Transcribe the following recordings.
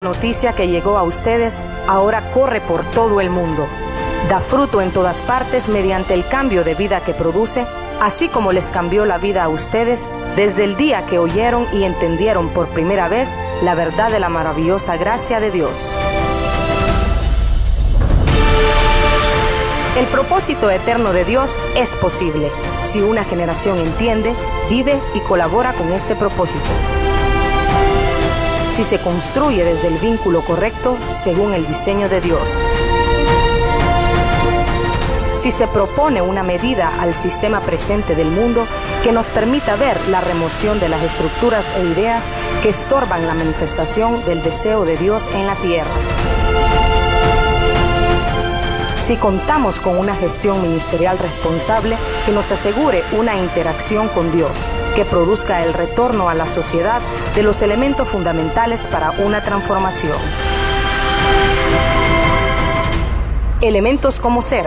Noticia que llegó a ustedes ahora corre por todo el mundo. Da fruto en todas partes mediante el cambio de vida que produce, así como les cambió la vida a ustedes desde el día que oyeron y entendieron por primera vez la verdad de la maravillosa gracia de Dios. El propósito eterno de Dios es posible si una generación entiende, vive y colabora con este propósito. Si se construye desde el vínculo correcto, según el diseño de Dios. Si se propone una medida al sistema presente del mundo que nos permita ver la remoción de las estructuras e ideas que estorban la manifestación del deseo de Dios en la tierra. Si contamos con una gestión ministerial responsable que nos asegure una interacción con Dios, que produzca el retorno a la sociedad de los elementos fundamentales para una transformación. Elementos como ser,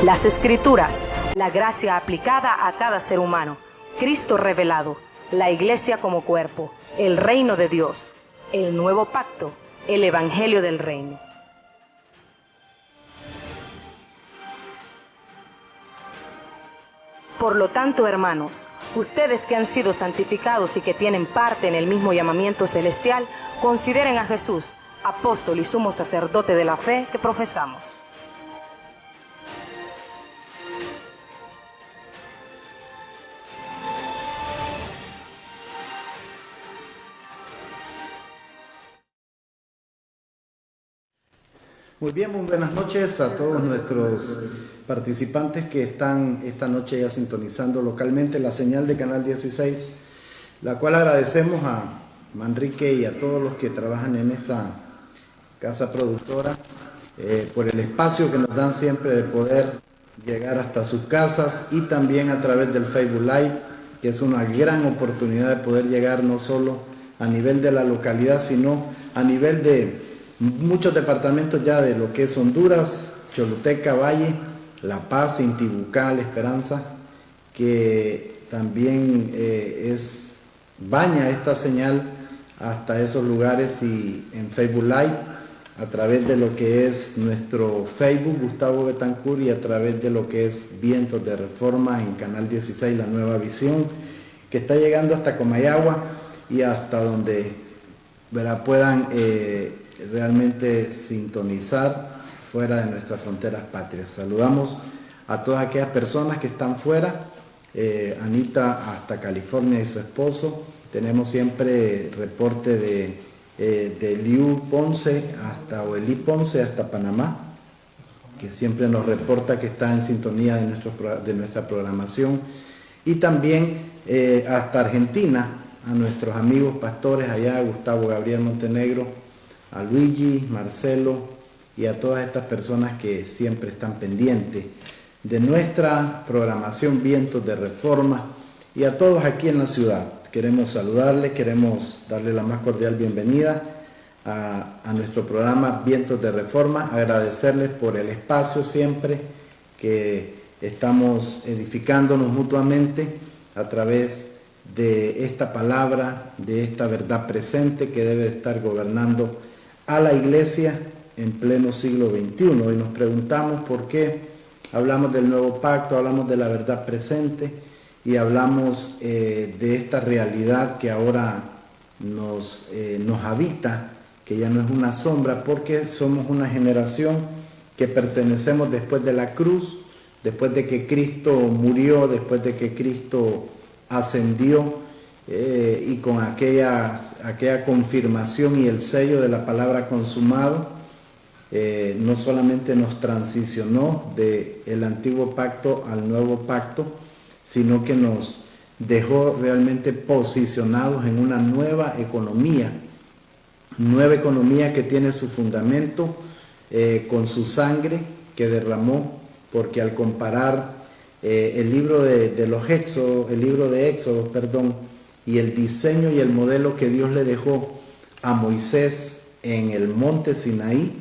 las Escrituras, la gracia aplicada a cada ser humano, Cristo revelado, la Iglesia como cuerpo, el reino de Dios, el nuevo pacto, el Evangelio del reino. Por lo tanto, hermanos, ustedes que han sido santificados y que tienen parte en el mismo llamamiento celestial, consideren a Jesús, apóstol y sumo sacerdote de la fe que profesamos. Muy bien, muy buenas noches a todos nuestros participantes que están esta noche ya sintonizando localmente la señal de Canal 16, la cual agradecemos a Manrique y a todos los que trabajan en esta casa productora por el espacio que nos dan siempre de poder llegar hasta sus casas y también a través del Facebook Live, que es una gran oportunidad de poder llegar no solo a nivel de la localidad, sino a nivel de muchos departamentos ya de lo que es Honduras, Choluteca, Valle, La Paz, Intibucá, La Esperanza, que también baña esta señal hasta esos lugares, y en Facebook Live, a través de lo que es nuestro Facebook, Gustavo Betancourt, y a través de lo que es Vientos de Reforma en Canal 16, La Nueva Visión, que está llegando hasta Comayagua y hasta donde puedan realmente sintonizar fuera de nuestras fronteras patrias. Saludamos a todas aquellas personas que están fuera, Anita hasta California y su esposo. Tenemos siempre reporte de Liu Ponce o Eli Ponce hasta Panamá, que siempre nos reporta que está en sintonía de nuestra programación, y también hasta Argentina, a nuestros amigos pastores allá, Gustavo Gabriel Montenegro, a Luigi, Marcelo y a todas estas personas que siempre están pendientes de nuestra programación Vientos de Reforma, y a todos aquí en la ciudad. Queremos saludarles, queremos darle la más cordial bienvenida a nuestro programa Vientos de Reforma, agradecerles por el espacio siempre que estamos edificándonos mutuamente a través de esta palabra, de esta verdad presente que debe de estar gobernando a la iglesia en pleno siglo XXI. Y nos preguntamos por qué hablamos del nuevo pacto, hablamos de la verdad presente y hablamos de esta realidad que ahora nos habita, que ya no es una sombra, porque somos una generación que pertenecemos después de la cruz, después de que Cristo murió, después de que Cristo ascendió, y con aquella confirmación y el sello de la palabra consumado, no solamente nos transicionó del antiguo pacto al nuevo pacto, sino que nos dejó realmente posicionados en una nueva economía que tiene su fundamento con su sangre que derramó, porque al comparar el libro de Éxodo, y el diseño y el modelo que Dios le dejó a Moisés en el monte Sinaí,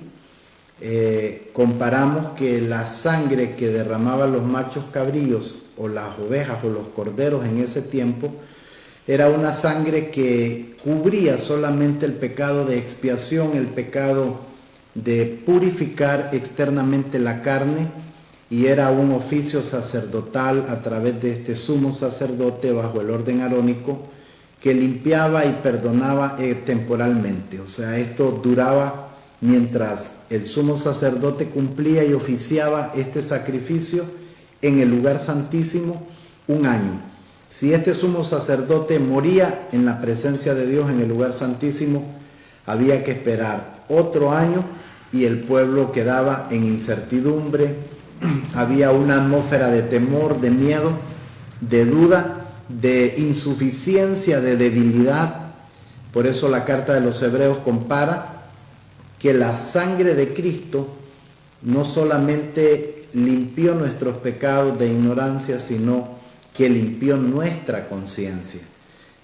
comparamos que la sangre que derramaban los machos cabríos o las ovejas o los corderos en ese tiempo Era una sangre que cubría solamente el pecado de expiación, el pecado de purificar externamente la carne, y era un oficio sacerdotal a través de este sumo sacerdote bajo el orden arónico que limpiaba y perdonaba temporalmente. O sea, esto duraba mientras el sumo sacerdote cumplía y oficiaba este sacrificio en el lugar santísimo 1 año. Si este sumo sacerdote moría en la presencia de Dios en el lugar santísimo, había que esperar otro año y el pueblo quedaba en incertidumbre. Había una atmósfera de temor, de miedo, de duda, de insuficiencia, de debilidad. Por eso la carta de los Hebreos compara que la sangre de Cristo no solamente limpió nuestros pecados de ignorancia, sino que limpió nuestra conciencia.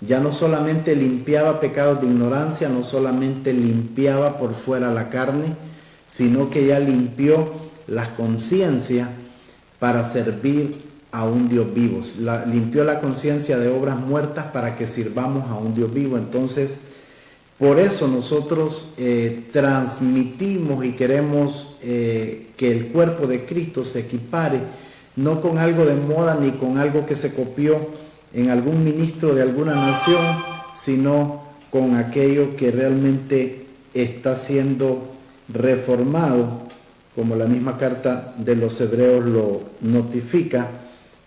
Ya no solamente limpiaba pecados de ignorancia, no solamente limpiaba por fuera la carne, sino que ya limpió la conciencia para servir a un Dios vivo. Limpió la conciencia de obras muertas para que sirvamos a un Dios vivo. Entonces, por eso nosotros transmitimos y queremos que el cuerpo de Cristo se equipare, no con algo de moda ni con algo que se copió en algún ministro de alguna nación, sino con aquello que realmente está siendo reformado, como la misma carta de los Hebreos lo notifica,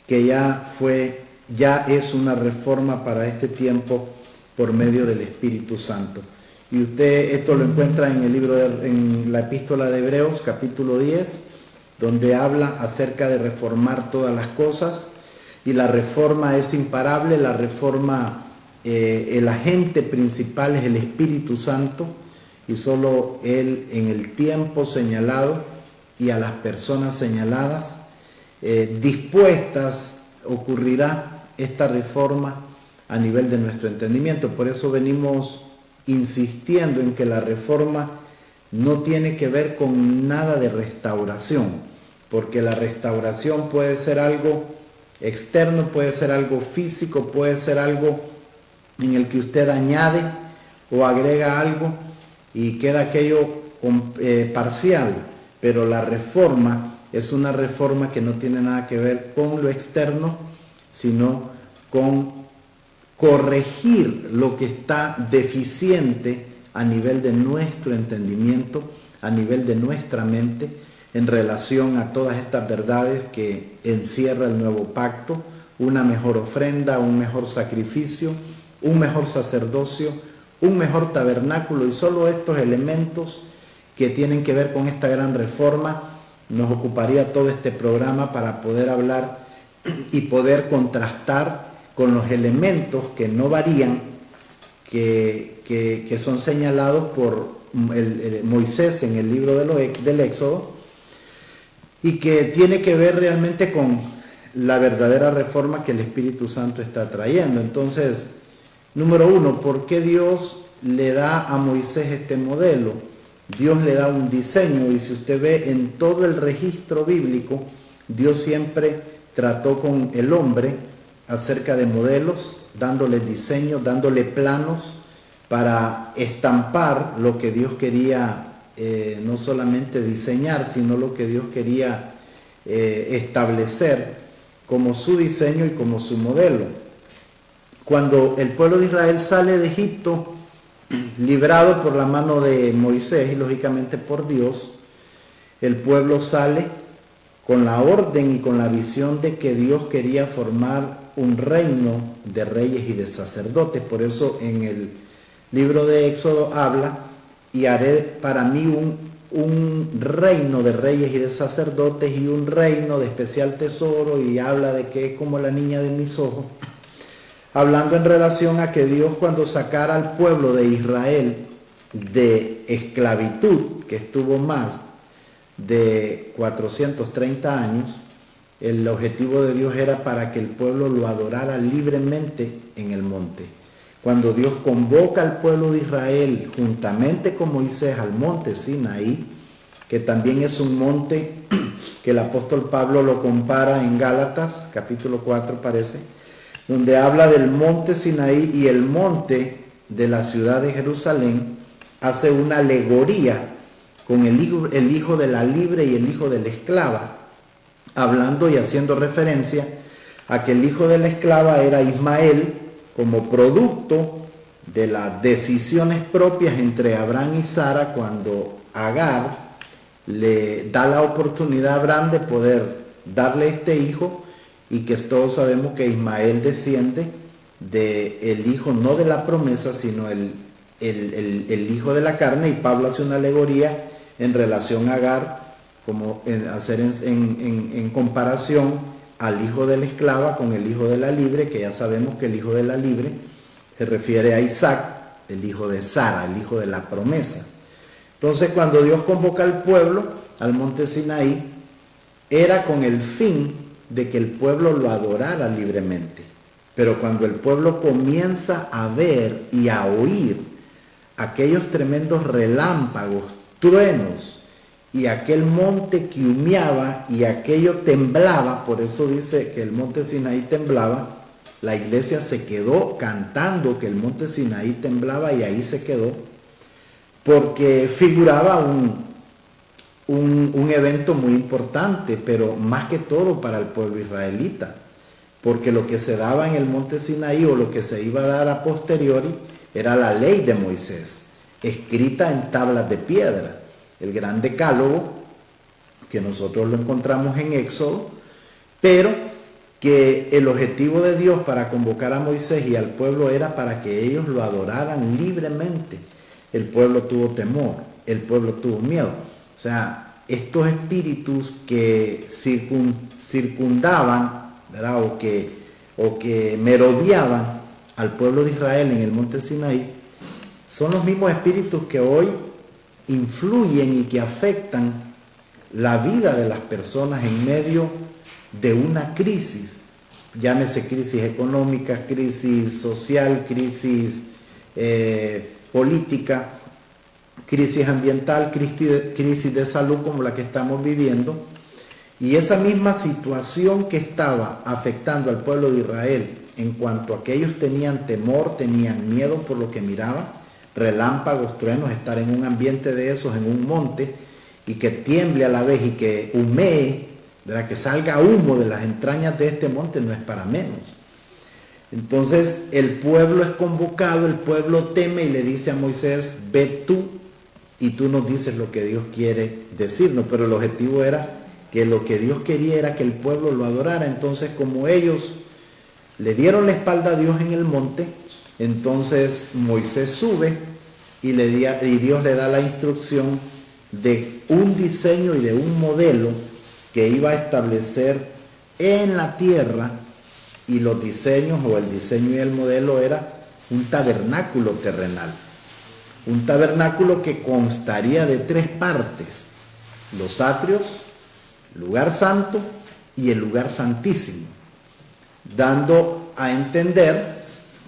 que ya es una reforma para este tiempo por medio del Espíritu Santo. Y usted esto lo encuentra en el libro en la epístola de Hebreos, capítulo 10, donde habla acerca de reformar todas las cosas, y la reforma es imparable. La reforma, el agente principal es el Espíritu Santo, y solo Él, en el tiempo señalado y a las personas señaladas dispuestas, ocurrirá esta reforma a nivel de nuestro entendimiento. Por eso venimos insistiendo en que la reforma no tiene que ver con nada de restauración, porque la restauración puede ser algo externo, puede ser algo físico, puede ser algo en el que usted añade o agrega algo y queda aquello parcial, pero la reforma es una reforma que no tiene nada que ver con lo externo, sino con corregir lo que está deficiente a nivel de nuestro entendimiento, a nivel de nuestra mente, en relación a todas estas verdades que encierra el nuevo pacto: una mejor ofrenda, un mejor sacrificio, un mejor sacerdocio, un mejor tabernáculo. Y solo estos elementos que tienen que ver con esta gran reforma nos ocuparía todo este programa para poder hablar y poder contrastar con los elementos que no varían, que son señalados por Moisés en el libro del Éxodo, y que tiene que ver realmente con la verdadera reforma que el Espíritu Santo está trayendo. Entonces, número uno, ¿por qué Dios le da a Moisés este modelo? Dios le da un diseño, y si usted ve en todo el registro bíblico, Dios siempre trató con el hombre acerca de modelos, dándole diseño, dándole planos para estampar lo que Dios quería no solamente diseñar, sino lo que Dios quería establecer como su diseño y como su modelo. Cuando el pueblo de Israel sale de Egipto, librado por la mano de Moisés y lógicamente por Dios, el pueblo sale con la orden y con la visión de que Dios quería formar un reino de reyes y de sacerdotes. Por eso en el libro de Éxodo habla: y haré para mí un reino de reyes y de sacerdotes y un reino de especial tesoro, y habla de que es como la niña de mis ojos, hablando en relación a que Dios, cuando sacara al pueblo de Israel de esclavitud, que estuvo más de 430 años, el objetivo de Dios era para que el pueblo lo adorara libremente en el monte. Cuando Dios convoca al pueblo de Israel juntamente con Moisés al monte Sinaí, que también es un monte que el apóstol Pablo lo compara en Gálatas, capítulo 4 parece, donde habla del monte Sinaí y el monte de la ciudad de Jerusalén, hace una alegoría con el hijo de la libre y el hijo de la esclava, hablando y haciendo referencia a que el hijo de la esclava era Ismael como producto de las decisiones propias entre Abraham y Sara, cuando Agar le da la oportunidad a Abraham de poder darle este hijo, y que todos sabemos que Ismael desciende del hijo no de la promesa, sino el hijo de la carne, y Pablo hace una alegoría en relación a Agar, como en comparación al hijo de la esclava con el hijo de la libre, que ya sabemos que el hijo de la libre se refiere a Isaac, el hijo de Sara, el hijo de la promesa. Entonces, cuando Dios convoca al pueblo al monte Sinaí, era con el fin de que el pueblo lo adorara libremente. Pero cuando el pueblo comienza a ver y a oír aquellos tremendos relámpagos, truenos, y aquel monte que humeaba y aquello temblaba, por eso dice que el monte Sinaí temblaba, la iglesia se quedó cantando que el monte Sinaí temblaba, y ahí se quedó, porque figuraba un evento muy importante, pero más que todo para el pueblo israelita, porque lo que se daba en el monte Sinaí, o lo que se iba a dar a posteriori, era la ley de Moisés, escrita en tablas de piedra, el gran decálogo, que nosotros lo encontramos en Éxodo, pero que el objetivo de Dios para convocar a Moisés y al pueblo era para que ellos lo adoraran libremente. El pueblo tuvo temor, el pueblo tuvo miedo. O sea, estos espíritus que circundaban, ¿verdad? o que merodeaban al pueblo de Israel en el monte Sinaí, son los mismos espíritus que hoy influyen y que afectan la vida de las personas en medio de una crisis, llámese crisis económica, crisis social, crisis política, crisis ambiental, crisis de salud como la que estamos viviendo. Y esa misma situación que estaba afectando al pueblo de Israel, en cuanto a que ellos tenían temor, tenían miedo por lo que miraban, relámpagos, truenos, estar en un ambiente de esos, en un monte, y que tiemble a la vez y que humee, ¿verdad? Que salga humo de las entrañas de este monte, no es para menos. Entonces el pueblo es convocado, el pueblo teme y le dice a Moisés: ve tú y tú nos dices lo que Dios quiere decirnos. Pero el objetivo era que lo que Dios quería era que el pueblo lo adorara. Entonces, como ellos le dieron la espalda a Dios en el monte, entonces Moisés sube y Dios le da la instrucción de un diseño y de un modelo que iba a establecer en la tierra, y los diseños, o el diseño y el modelo, era un tabernáculo terrenal, un tabernáculo que constaría de 3 partes: los atrios, lugar santo y el lugar santísimo, dando a entender,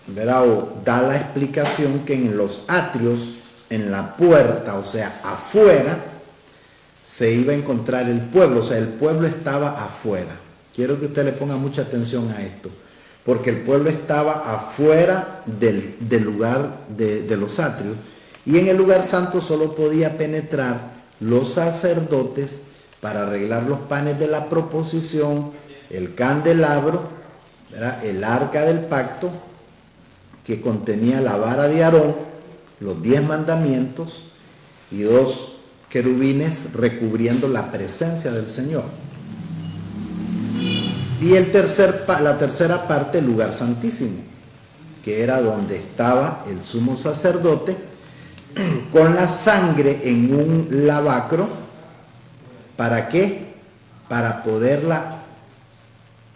¿verdad? O da la explicación que en los atrios, en la puerta, o sea, afuera, se iba a encontrar el pueblo, o sea, el pueblo estaba afuera. Quiero que usted le ponga mucha atención a esto, porque el pueblo estaba afuera del lugar de los atrios, y en el lugar santo solo podía penetrar los sacerdotes para arreglar los panes de la proposición, el candelabro, ¿verdad? El arca del pacto, que contenía la vara de Aarón, los 10 mandamientos y 2 querubines recubriendo la presencia del Señor. Y la tercera parte, el lugar santísimo, que era donde estaba el sumo sacerdote con la sangre en un lavacro. ¿Para qué? Para poderla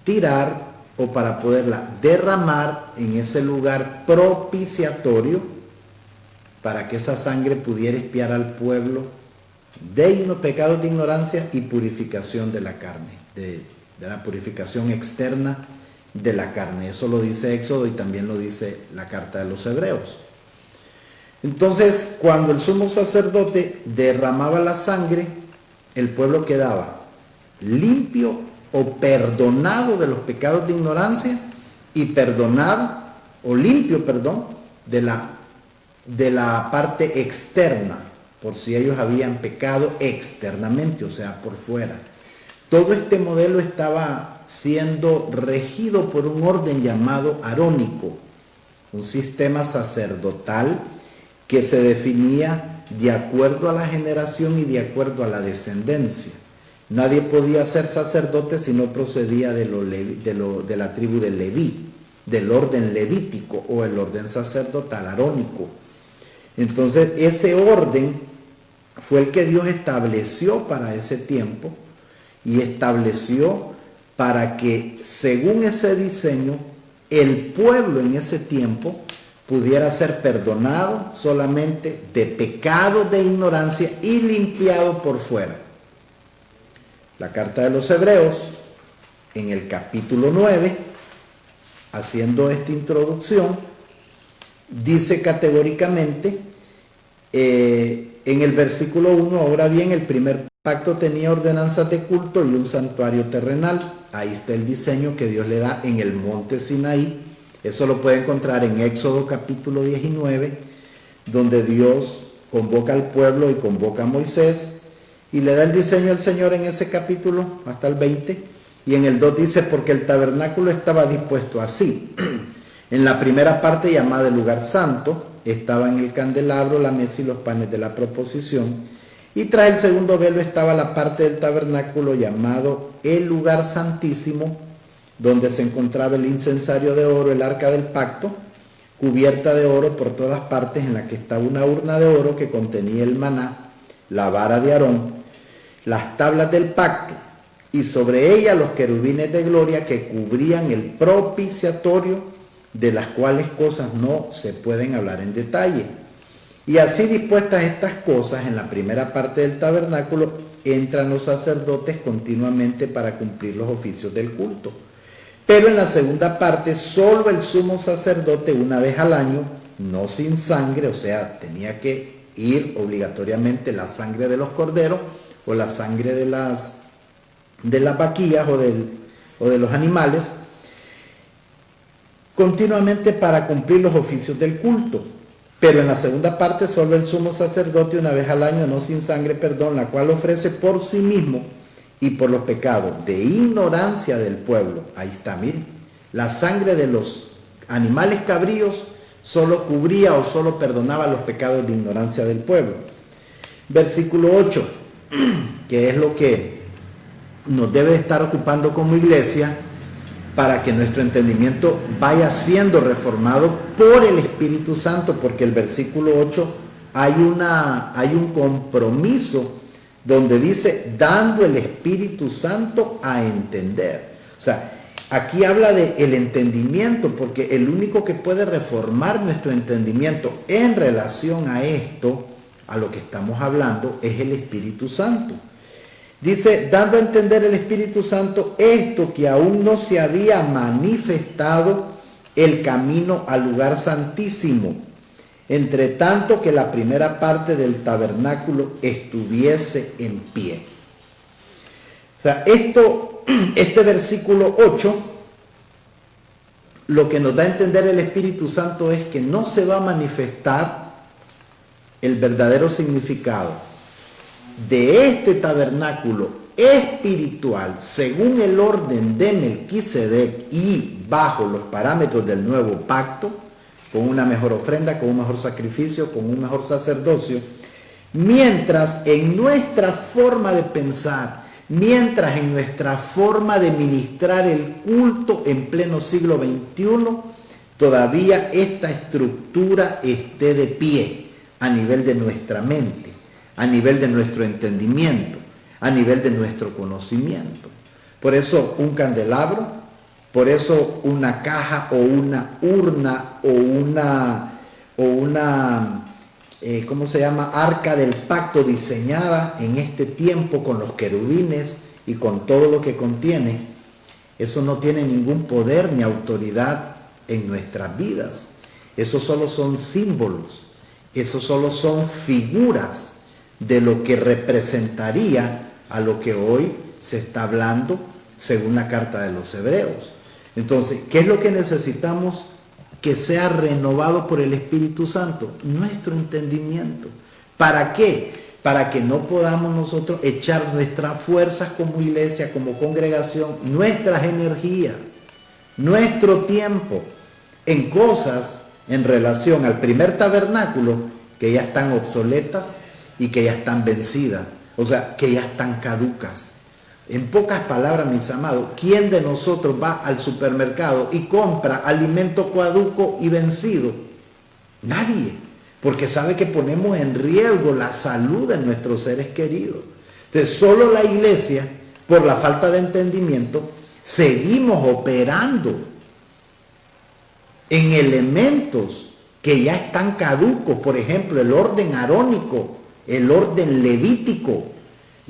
tirar o para poderla derramar en ese lugar propiciatorio, para que esa sangre pudiera expiar al pueblo de pecados de ignorancia y purificación de la carne, de la purificación externa de la carne. Eso lo dice Éxodo y también lo dice la carta de los Hebreos. Entonces, cuando el sumo sacerdote derramaba la sangre, el pueblo quedaba limpio o perdonado de los pecados de ignorancia y perdonado, o limpio, perdón, de la parte externa, por si ellos habían pecado externamente, o sea, por fuera. Todo este modelo estaba siendo regido por un orden llamado arónico, un sistema sacerdotal que se definía de acuerdo a la generación y de acuerdo a la descendencia. Nadie podía ser sacerdote si no procedía de la tribu de Leví, del orden levítico o el orden sacerdotal arónico. Entonces, ese orden fue el que Dios estableció para ese tiempo y estableció para que, según ese diseño, el pueblo en ese tiempo pudiera ser perdonado solamente de pecado, de ignorancia y limpiado por fuera. La carta de los Hebreos, en el capítulo 9, haciendo esta introducción, dice categóricamente en el versículo 1, ahora bien, el primer pacto tenía ordenanzas de culto y un santuario terrenal. Ahí está el diseño que Dios le da en el monte Sinaí. Eso lo puede encontrar en Éxodo capítulo 19, donde Dios convoca al pueblo y convoca a Moisés y le da el diseño al Señor en ese capítulo hasta el 20. Y en el 2 dice, porque el tabernáculo estaba dispuesto así. En la primera parte, llamada el lugar santo, estaba en el candelabro, la mesa y los panes de la proposición. Y tras el segundo velo estaba la parte del tabernáculo llamado el lugar santísimo, donde se encontraba el incensario de oro, el arca del pacto, cubierta de oro por todas partes, en la que estaba una urna de oro que contenía el maná, la vara de Aarón, las tablas del pacto, y sobre ella los querubines de gloria que cubrían el propiciatorio, de las cuales cosas no se pueden hablar en detalle. Y así dispuestas estas cosas, en la primera parte del tabernáculo entran los sacerdotes continuamente para cumplir los oficios del culto. Pero en la segunda parte, solo el sumo sacerdote una vez al año, no sin sangre, o sea, tenía que ir obligatoriamente la sangre de los corderos o la sangre de las vaquillas o de los animales, continuamente para cumplir los oficios del culto. Pero en la segunda parte, solo el sumo sacerdote una vez al año, no sin sangre, perdón, la cual ofrece por sí mismo y por los pecados de ignorancia del pueblo. Ahí está, miren, la sangre de los animales cabríos solo cubría o solo perdonaba los pecados de ignorancia del pueblo. Versículo 8, que es lo que nos debe de estar ocupando como iglesia, para que nuestro entendimiento vaya siendo reformado por el Espíritu Santo, porque el versículo 8 hay un compromiso donde dice, dando el Espíritu Santo a entender. O sea, aquí habla de el entendimiento, porque el único que puede reformar nuestro entendimiento en relación a esto, a lo que estamos hablando, es el Espíritu Santo. Dice, dando a entender el Espíritu Santo esto, que aún no se había manifestado el camino al lugar santísimo, entre tanto que la primera parte del tabernáculo estuviese en pie. O sea, este versículo 8, lo que nos da a entender el Espíritu Santo es que no se va a manifestar el verdadero significado de este tabernáculo espiritual según el orden de Melquisedec y bajo los parámetros del nuevo pacto, con una mejor ofrenda, con un mejor sacrificio, con un mejor sacerdocio, mientras en nuestra forma de pensar, mientras en nuestra forma de ministrar el culto en pleno siglo XXI, todavía esta estructura esté de pie a nivel de nuestra mente, a nivel de nuestro entendimiento, a nivel de nuestro conocimiento. Por eso un candelabro, por eso una caja o una urna o una ¿cómo se llama? Arca del pacto diseñada en este tiempo con los querubines y con todo lo que contiene, eso no tiene ningún poder ni autoridad en nuestras vidas. Eso solo son símbolos, eso solo son figuras de lo que representaría a lo que hoy se está hablando según la carta de los Hebreos. Entonces, ¿qué es lo que necesitamos que sea renovado por el Espíritu Santo? Nuestro entendimiento. ¿Para qué? Para que no podamos nosotros echar nuestras fuerzas como iglesia, como congregación, nuestras energías, nuestro tiempo en cosas en relación al primer tabernáculo que ya están obsoletas y que ya están vencidas, o sea, que ya están caducas. En pocas palabras, mis amados, ¿quién de nosotros va al supermercado y compra alimento caduco y vencido? Nadie, porque sabe que ponemos en riesgo la salud de nuestros seres queridos. Entonces, solo la iglesia, por la falta de entendimiento, seguimos operando en elementos que ya están caducos. Por ejemplo, el orden arónico, el orden levítico.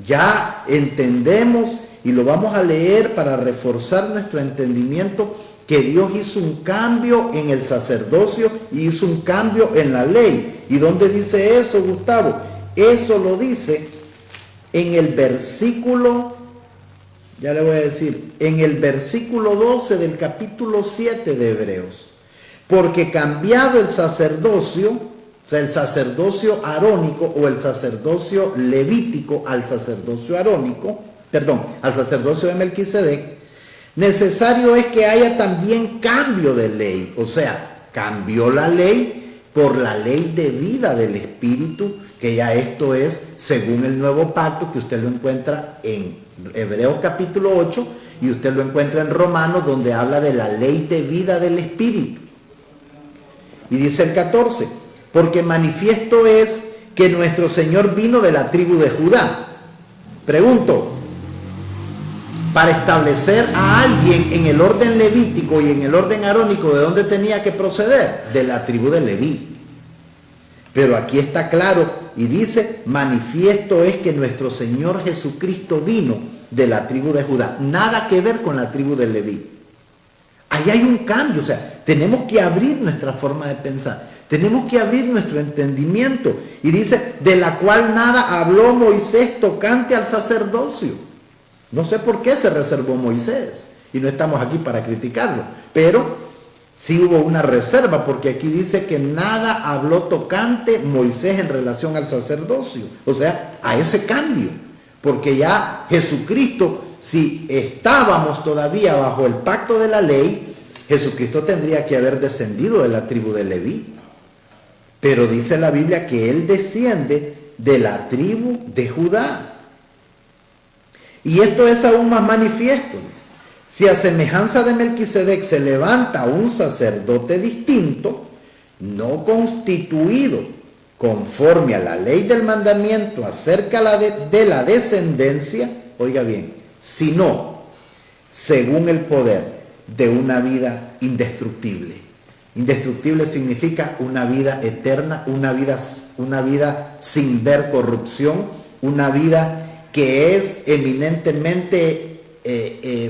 Ya entendemos, y lo vamos a leer para reforzar nuestro entendimiento, que Dios hizo un cambio en el sacerdocio y hizo un cambio en la ley. ¿Y dónde dice eso, Gustavo? Eso lo dice en el versículo, ya le voy a decir, en el versículo 12 del capítulo 7 de Hebreos. Porque cambiado el sacerdocio, o sea, el sacerdocio arónico o el sacerdocio levítico al sacerdocio arónico, al sacerdocio de Melquisedec, necesario es que haya también cambio de ley. O sea, cambió la ley por la ley de vida del Espíritu, que ya esto es según el nuevo pacto, que usted lo encuentra en Hebreos capítulo 8 y usted lo encuentra en Romanos, donde habla de la ley de vida del Espíritu. Y dice el 14, porque manifiesto es que nuestro Señor vino de la tribu de Judá. Pregunto, para establecer a alguien en el orden levítico y en el orden arónico, ¿de dónde tenía que proceder? De la tribu de Leví. Pero aquí está claro y dice, manifiesto es que nuestro Señor Jesucristo vino de la tribu de Judá. Nada que ver con la tribu de Leví. Ahí hay un cambio, o sea, tenemos que abrir nuestra forma de pensar. Tenemos que abrir nuestro entendimiento. Y dice, de la cual nada habló Moisés tocante al sacerdocio. No sé por qué se reservó Moisés. Y no estamos aquí para criticarlo. Pero sí hubo una reserva, porque aquí dice que nada habló tocante Moisés en relación al sacerdocio. O sea, a ese cambio. Porque ya Jesucristo, si estábamos todavía bajo el pacto de la ley, Jesucristo tendría que haber descendido de la tribu de Leví. Pero dice la Biblia que él desciende de la tribu de Judá. Y esto es aún más manifiesto. Dice, si a semejanza de Melquisedec se levanta un sacerdote distinto, no constituido conforme a la ley del mandamiento acerca de la descendencia, oiga bien, sino según el poder de una vida indestructible. Indestructible significa una vida eterna, una vida sin ver corrupción, una vida que es eminentemente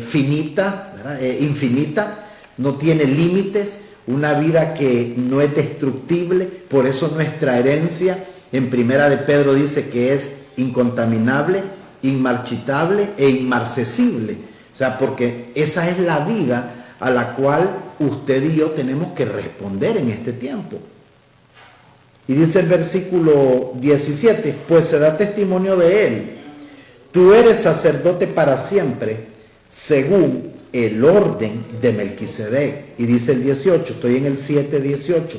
finita, infinita, no tiene límites, una vida que no es destructible. Por eso nuestra herencia en Primera de Pedro dice que es incontaminable, inmarchitable e inmarcesible. O sea, porque esa es la vida a la cual usted y yo tenemos que responder en este tiempo. Y dice el versículo 17, pues se da testimonio de él, tú eres sacerdote para siempre, según el orden de Melquisedec. Y dice el 18, estoy en el 7:18,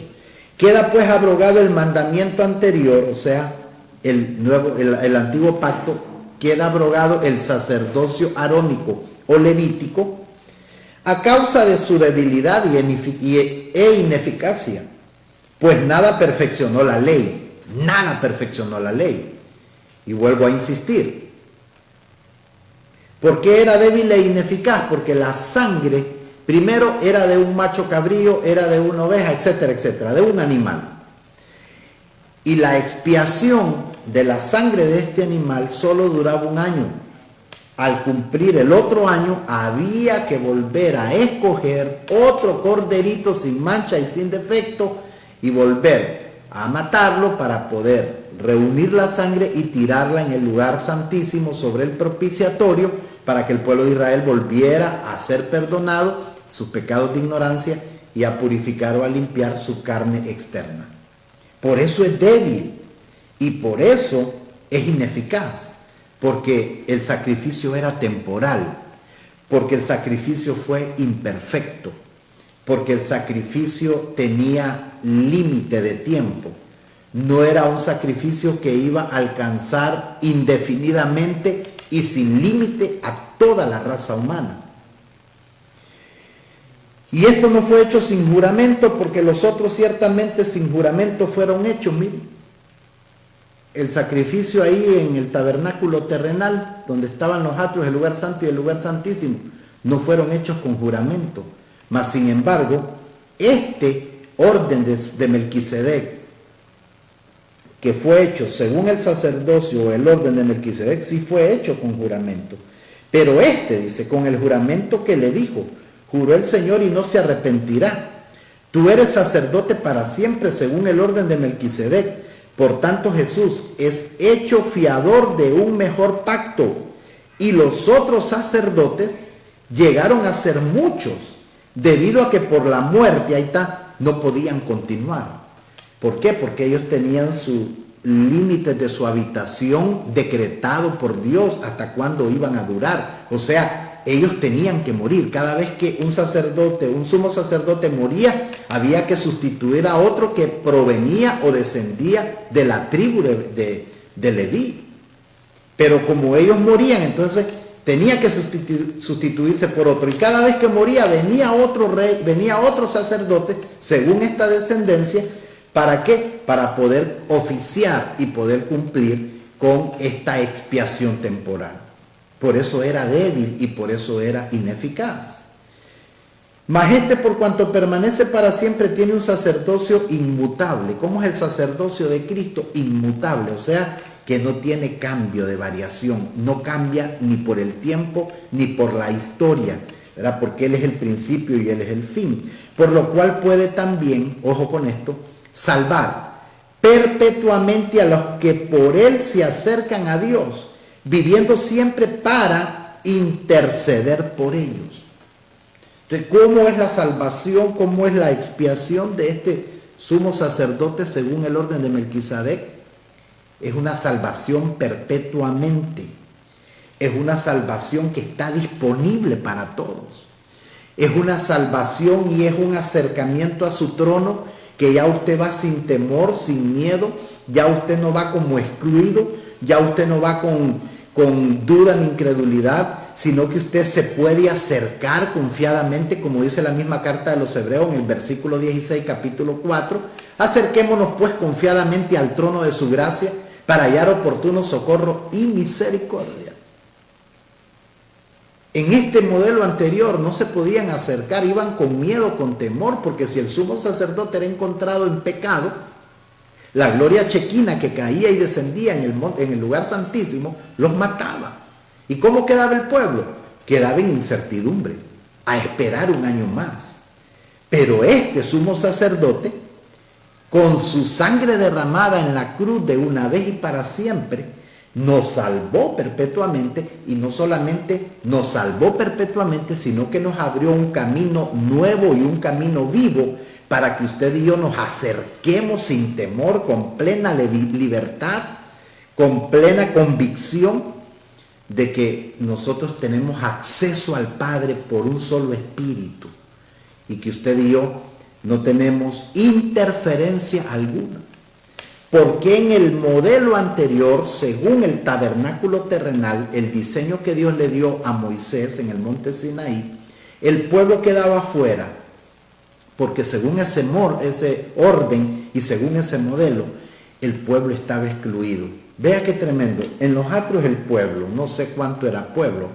queda pues abrogado el mandamiento anterior, o sea, el antiguo pacto, queda abrogado el sacerdocio arónico o levítico, a causa de su debilidad e ineficacia, pues nada perfeccionó la ley, nada perfeccionó la ley. Y vuelvo a insistir, ¿por qué era débil e ineficaz? Porque la sangre, primero era de un macho cabrío, era de una oveja, etcétera, etcétera, de un animal. Y la expiación de la sangre de este animal solo duraba un año. Al cumplir el otro año, había que volver a escoger otro corderito sin mancha y sin defecto y volver a matarlo para poder reunir la sangre y tirarla en el lugar santísimo sobre el propiciatorio para que el pueblo de Israel volviera a ser perdonado sus pecados de ignorancia y a purificar o a limpiar su carne externa. Por eso es débil y por eso es ineficaz, porque el sacrificio era temporal, porque el sacrificio fue imperfecto, porque el sacrificio tenía límite de tiempo. No era un sacrificio que iba a alcanzar indefinidamente y sin límite a toda la raza humana. Y esto no fue hecho sin juramento, porque los otros ciertamente sin juramento fueron hechos. Miren, el sacrificio ahí en el tabernáculo terrenal, donde estaban los atrios, el lugar santo y el lugar santísimo, no fueron hechos con juramento. Mas sin embargo, este orden de Melquisedec, que fue hecho según el sacerdocio o el orden de Melquisedec, sí fue hecho con juramento. Pero dice, con el juramento que le dijo, juró el Señor y no se arrepentirá. Tú eres sacerdote para siempre según el orden de Melquisedec. Por tanto, Jesús es hecho fiador de un mejor pacto. Y los otros sacerdotes llegaron a ser muchos, debido a que por la muerte, ahí está, no podían continuar. ¿Por qué? Porque ellos tenían su límite de su habitación decretado por Dios hasta cuándo iban a durar. O sea, ellos tenían que morir. Cada vez que un sacerdote, un sumo sacerdote moría, había que sustituir a otro que provenía o descendía de la tribu de Leví. Pero como ellos morían, entonces tenía que sustituirse por otro. Y cada vez que moría venía otro rey, venía otro sacerdote, según esta descendencia. ¿Para qué? Para poder oficiar y poder cumplir con esta expiación temporal. Por eso era débil y por eso era ineficaz. Mas por cuanto permanece para siempre, tiene un sacerdocio inmutable. ¿Cómo es el sacerdocio de Cristo? Inmutable, o sea, que no tiene cambio de variación, no cambia ni por el tiempo ni por la historia, ¿verdad? Porque Él es el principio y Él es el fin. Por lo cual puede también, ojo con esto, salvar perpetuamente a los que por Él se acercan a Dios, viviendo siempre para interceder por ellos. Entonces, ¿cómo es la salvación? ¿Cómo es la expiación de este sumo sacerdote según el orden de Melquisedec? Es una salvación perpetuamente. Es una salvación que está disponible para todos. Es una salvación y es un acercamiento a su trono que ya usted va sin temor, sin miedo, ya usted no va como excluido, ya usted no va con duda ni incredulidad, sino que usted se puede acercar confiadamente, como dice la misma carta de los Hebreos en el versículo 16, capítulo 4, acerquémonos pues confiadamente al trono de su gracia para hallar oportuno socorro y misericordia. En este modelo anterior no se podían acercar, iban con miedo, con temor, porque si el sumo sacerdote era encontrado en pecado, la gloria chequina que caía y descendía en el lugar santísimo los mataba. ¿Y cómo quedaba el pueblo? Quedaba en incertidumbre, a esperar un año más. Pero este sumo sacerdote, con su sangre derramada en la cruz de una vez y para siempre, nos salvó perpetuamente, y no solamente nos salvó perpetuamente, sino que nos abrió un camino nuevo y un camino vivo para que usted y yo nos acerquemos sin temor, con plena libertad, con plena convicción de que nosotros tenemos acceso al Padre por un solo espíritu y que usted y yo no tenemos interferencia alguna. Porque en el modelo anterior, según el tabernáculo terrenal, el diseño que Dios le dio a Moisés en el monte Sinaí, el pueblo quedaba fuera, porque según ese orden y según ese modelo, el pueblo estaba excluido. Vea qué tremendo. En los atrios el pueblo, no sé cuánto era pueblo,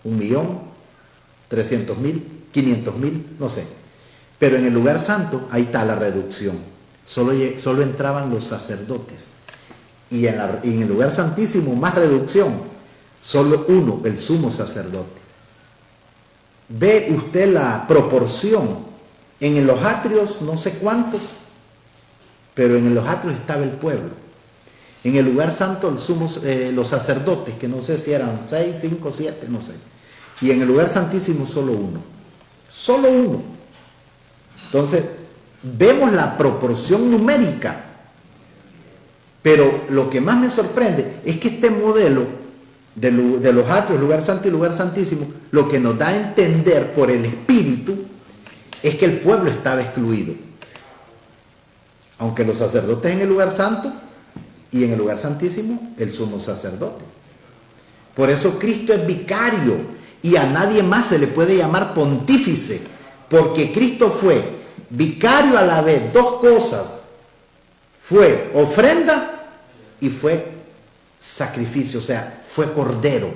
1.300.000, 500.000, no sé. Pero en el lugar santo, ahí está la reducción. Solo entraban los sacerdotes. Y en el lugar santísimo, más reducción, solo uno, el sumo sacerdote. Ve usted la proporción. En los atrios, no sé cuántos, pero en los atrios estaba el pueblo. En el lugar santo, los sacerdotes, que no sé si eran 6, 5, 7, no sé. Y en el lugar santísimo, solo uno. Solo uno. Entonces, vemos la proporción numérica. Pero lo que más me sorprende es que este modelo de los atrios, lugar santo y lugar santísimo, lo que nos da a entender por el Espíritu es que el pueblo estaba excluido. Aunque los sacerdotes en el lugar santo y en el lugar santísimo, el sumo sacerdote. Por eso Cristo es vicario y a nadie más se le puede llamar pontífice, porque Cristo fue vicario a la vez, dos cosas. Fue ofrenda y fue sacrificio, o sea, fue cordero.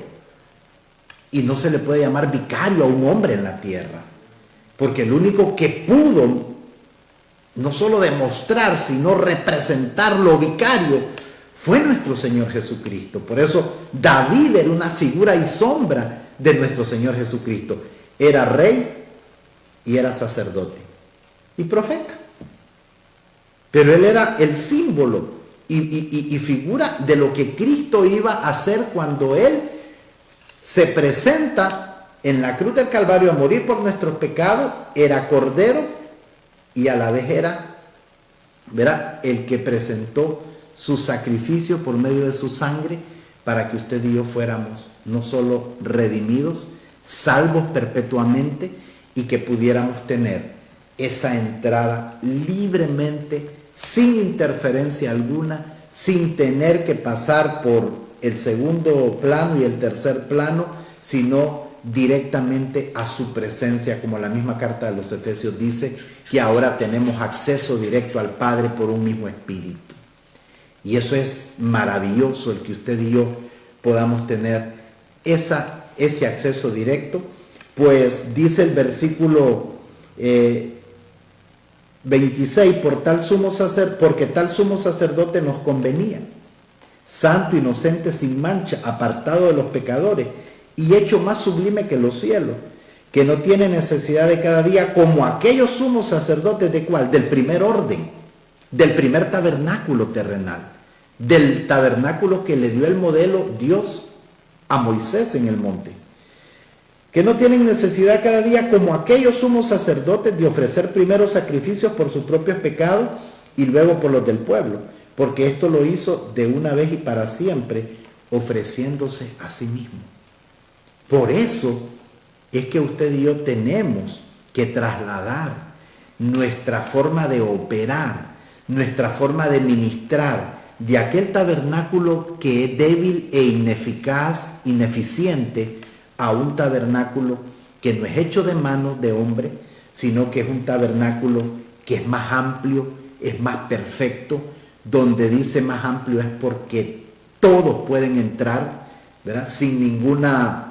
Y no se le puede llamar vicario a un hombre en la tierra, porque el único que pudo no solo demostrar, sino representar lo vicario fue nuestro Señor Jesucristo. Por eso David era una figura y sombra de nuestro Señor Jesucristo. Era rey y era sacerdote y profeta. Pero él era el símbolo y figura de lo que Cristo iba a hacer cuando él se presenta en la cruz del Calvario a morir por nuestros pecados. Era cordero y a la vez era, ¿verdad?, el que presentó su sacrificio por medio de su sangre para que usted y yo fuéramos no solo redimidos, salvos perpetuamente y que pudiéramos tener esa entrada libremente, sin interferencia alguna, sin tener que pasar por el segundo plano y el tercer plano, sino directamente a su presencia, como la misma carta de los Efesios dice, que ahora tenemos acceso directo al Padre por un mismo Espíritu. Y eso es maravilloso, el que usted y yo podamos tener ese acceso directo, pues dice el versículo 26, porque tal sumo sacerdote nos convenía, santo, inocente, sin mancha, apartado de los pecadores y hecho más sublime que los cielos, que no tiene necesidad de cada día, como aquellos sumos sacerdotes, ¿de cuál? Del primer orden, del primer tabernáculo terrenal, del tabernáculo que le dio el modelo Dios a Moisés en el monte, que no tienen necesidad cada día, como aquellos sumos sacerdotes, de ofrecer primero sacrificios por sus propios pecados y luego por los del pueblo, porque esto lo hizo de una vez y para siempre, ofreciéndose a sí mismo. Por eso es que usted y yo tenemos que trasladar nuestra forma de operar, nuestra forma de ministrar, de aquel tabernáculo que es débil e ineficaz, ineficiente, a un tabernáculo que no es hecho de manos de hombre, sino que es un tabernáculo que es más amplio, es más perfecto. Donde dice más amplio es porque todos pueden entrar, ¿verdad?, sin ninguna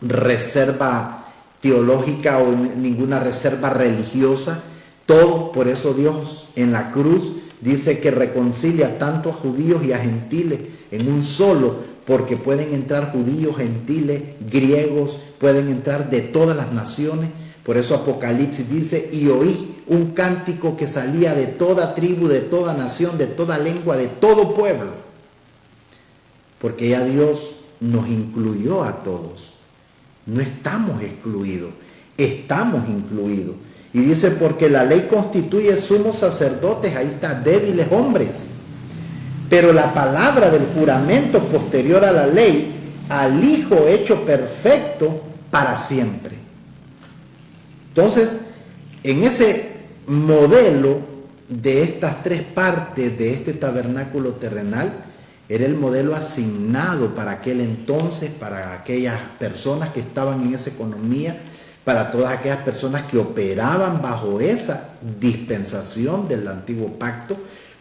reserva teológica o ninguna reserva religiosa. Todos, por eso Dios en la cruz dice que reconcilia tanto a judíos y a gentiles en un solo, porque pueden entrar judíos, gentiles, griegos, pueden entrar de todas las naciones. Por eso Apocalipsis dice: y oí un cántico que salía de toda tribu, de toda nación, de toda lengua, de todo pueblo. Porque ya Dios nos incluyó a todos. No estamos excluidos, estamos incluidos. Y dice: porque la ley constituye sumos sacerdotes, ahí está, débiles hombres. Pero la palabra del juramento posterior a la ley, al Hijo hecho perfecto para siempre. Entonces, en ese modelo de estas tres partes de este tabernáculo terrenal, era el modelo asignado para aquel entonces, para aquellas personas que estaban en esa economía, para todas aquellas personas que operaban bajo esa dispensación del antiguo pacto,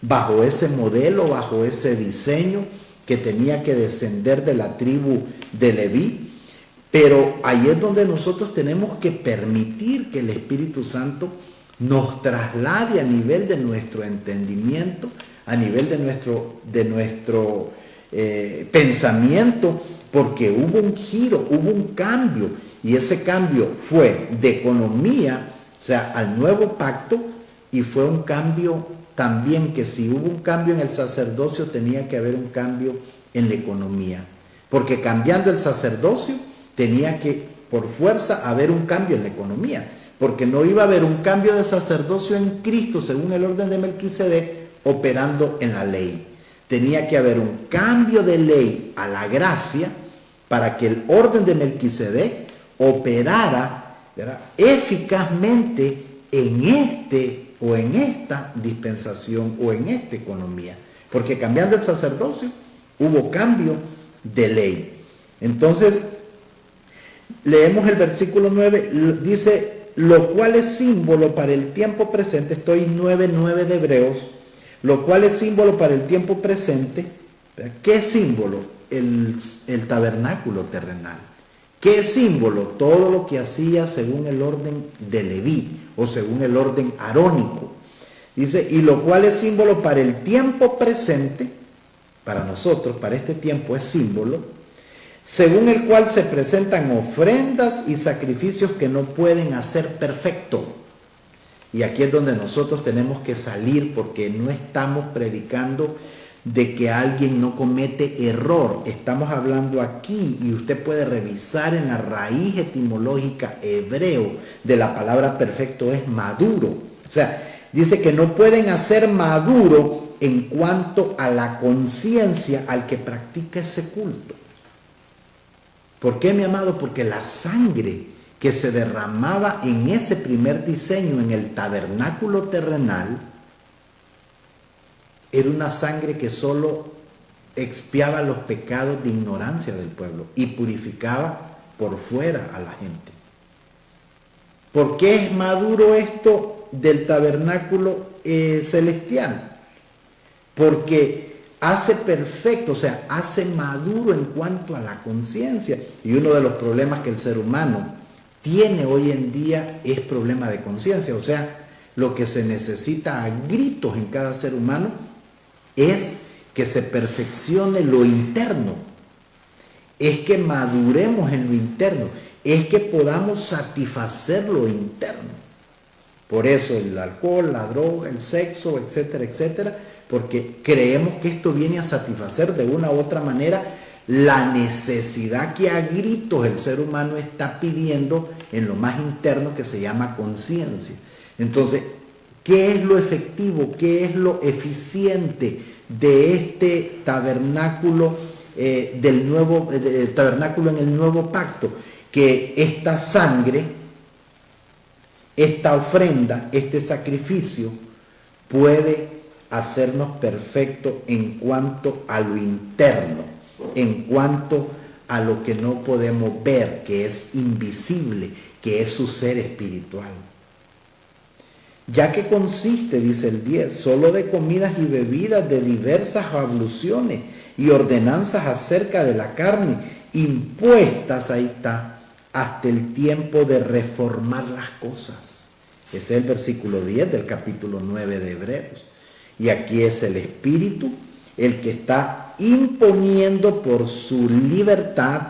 bajo ese modelo, bajo ese diseño que tenía que descender de la tribu de Leví. Pero ahí es donde nosotros tenemos que permitir que el Espíritu Santo nos traslade a nivel de nuestro entendimiento, a nivel de nuestro pensamiento, porque hubo un giro, hubo un cambio, y ese cambio fue de economía, o sea, al nuevo pacto, y fue un cambio también que si hubo un cambio en el sacerdocio, tenía que haber un cambio en la economía, porque cambiando el sacerdocio tenía que por fuerza haber un cambio en la economía, porque no iba a haber un cambio de sacerdocio en Cristo según el orden de Melquisedec operando en la ley. Tenía que haber un cambio de ley a la gracia para que el orden de Melquisedec operara, ¿verdad?, eficazmente en este o en esta dispensación o en esta economía. Porque cambiando el sacerdocio hubo cambio de ley. Entonces, leemos el versículo 9, dice, lo cual es símbolo para el tiempo presente, estoy 9:9 de Hebreos, lo cual es símbolo para el tiempo presente. ¿Qué es símbolo? El tabernáculo terrenal. ¿Qué es símbolo? Todo lo que hacía según el orden de Leví o según el orden arónico. Dice, y lo cual es símbolo para el tiempo presente, para nosotros, para este tiempo es símbolo, según el cual se presentan ofrendas y sacrificios que no pueden hacer perfecto. Y aquí es donde nosotros tenemos que salir, porque no estamos predicando de que alguien no comete error. Estamos hablando aquí, y usted puede revisar en la raíz etimológica hebreo de la palabra perfecto, es maduro. O sea, dice que no pueden hacer maduro en cuanto a la conciencia al que practica ese culto. ¿Por qué, mi amado? Porque la sangre que se derramaba en ese primer diseño, en el tabernáculo terrenal, era una sangre que solo expiaba los pecados de ignorancia del pueblo y purificaba por fuera a la gente. ¿Por qué es maduro esto del tabernáculo celestial? Porque hace perfecto, o sea, hace maduro en cuanto a la conciencia. Y uno de los problemas que el ser humano tiene hoy en día es problema de conciencia. O sea, lo que se necesita a gritos en cada ser humano es que se perfeccione lo interno, es que maduremos en lo interno, es que podamos satisfacer lo interno. Por eso el alcohol, la droga, el sexo, etcétera, etcétera, porque creemos que esto viene a satisfacer de una u otra manera la necesidad que a gritos el ser humano está pidiendo en lo más interno, que se llama conciencia. Entonces, ¿qué es lo efectivo? ¿Qué es lo eficiente de este tabernáculo tabernáculo en el nuevo pacto? Que esta sangre, esta ofrenda, este sacrificio puede hacernos perfectos en cuanto a lo interno, en cuanto a lo que no podemos ver, que es invisible, que es su ser espiritual. Ya que consiste, dice el 10, solo de comidas y bebidas de diversas abluciones y ordenanzas acerca de la carne, impuestas, ahí está, hasta el tiempo de reformar las cosas. Ese es el versículo 10 del capítulo 9 de Hebreos. Y aquí es el Espíritu el que está imponiendo por su libertad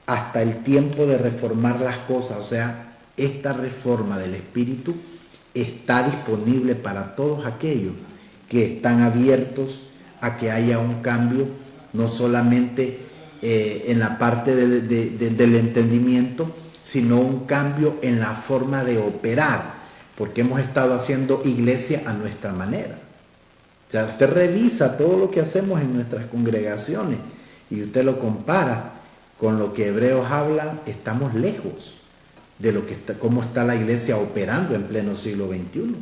hasta el tiempo de reformar las cosas. O sea, esta reforma del Espíritu está disponible para todos aquellos que están abiertos a que haya un cambio, no solamente en la parte del entendimiento, sino un cambio en la forma de operar, porque hemos estado haciendo iglesia a nuestra manera. O sea, usted revisa todo lo que hacemos en nuestras congregaciones y usted lo compara con lo que Hebreos habla, estamos lejos de lo que está, cómo está la iglesia operando en pleno siglo XXI.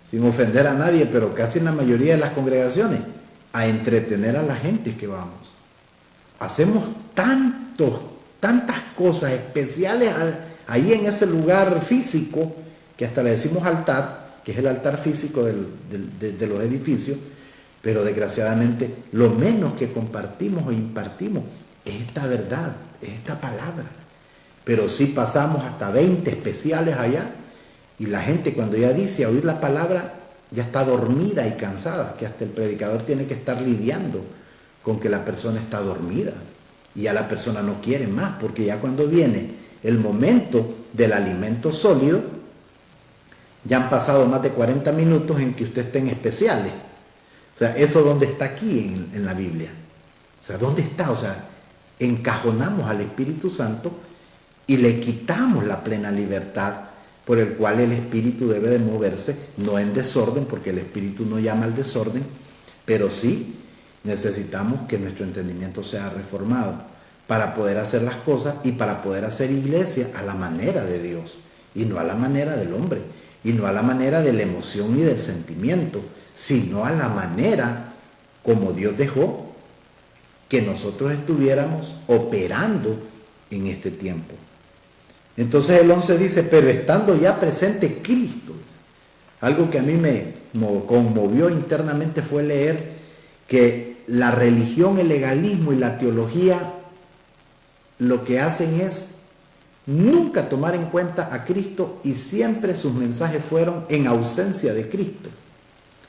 Sin ofender a nadie, pero casi en la mayoría de las congregaciones, a entretener a la gente que vamos. Hacemos tantas cosas especiales ahí en ese lugar físico, que hasta le decimos altar, que es el altar físico de los edificios, pero desgraciadamente lo menos que compartimos o impartimos es esta verdad, es esta palabra. Pero sí pasamos hasta 20 especiales allá, y la gente cuando ya dice a oír la palabra ya está dormida y cansada, que hasta el predicador tiene que estar lidiando con que la persona está dormida y ya la persona no quiere más, porque ya cuando viene el momento del alimento sólido, ya han pasado más de 40 minutos en que usted esté en especiales. O sea, ¿eso dónde está aquí en la Biblia? O sea, ¿dónde está? O sea, encajonamos al Espíritu Santo y le quitamos la plena libertad por el cual el espíritu debe de moverse, no en desorden, porque el espíritu no llama al desorden, pero sí necesitamos que nuestro entendimiento sea reformado para poder hacer las cosas y para poder hacer iglesia a la manera de Dios y no a la manera del hombre y no a la manera de la emoción ni del sentimiento, sino a la manera como Dios dejó que nosotros estuviéramos operando en este tiempo. Entonces el 11 dice, pero estando ya presente Cristo, algo que a mí me conmovió internamente fue leer que la religión, el legalismo y la teología lo que hacen es nunca tomar en cuenta a Cristo y siempre sus mensajes fueron en ausencia de Cristo.